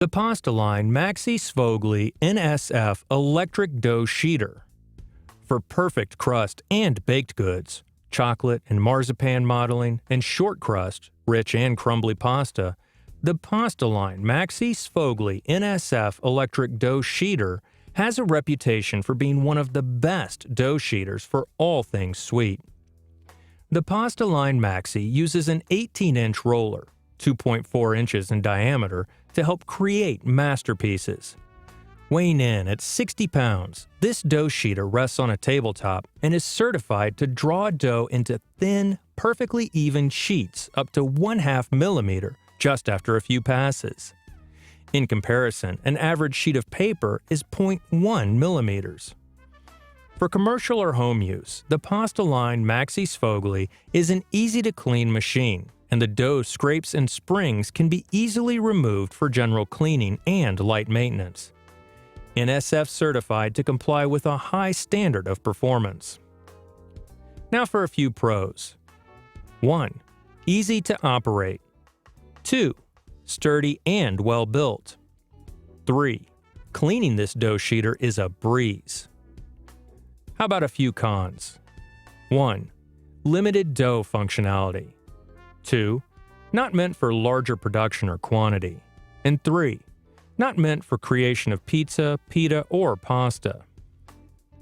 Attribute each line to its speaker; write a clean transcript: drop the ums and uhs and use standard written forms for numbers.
Speaker 1: The Pastaline Maxi Sfogly NSF electric dough sheeter. For perfect crust and baked goods, chocolate and marzipan modeling, and short crust, rich and crumbly pasta, the Pastaline Maxi Sfogly NSF electric dough sheeter has a reputation for being one of the best dough sheeters for all things sweet. The Pastaline Maxi uses an 18-inch roller, 2.4 inches in diameter, to help create masterpieces. Weighing in at 60 pounds, this dough sheeter rests on a tabletop and is certified to draw dough into thin, perfectly even sheets up to 1/2 millimeter just after a few passes. In comparison, an average sheet of paper is 0.1 millimeters. For commercial or home use, the Pastaline Maxi Sfogly is an easy-to-clean machine, and the dough scrapes and springs can be easily removed for general cleaning and light maintenance. NSF certified to comply with a high standard of performance. Now for a few pros. 1. Easy to operate. 2. Sturdy and well built. 3. Cleaning this dough sheeter is a breeze. How about a few cons? 1. Limited dough functionality. 2. Not meant for larger production or quantity. And 3. Not meant for creation of pizza, pita, or pasta.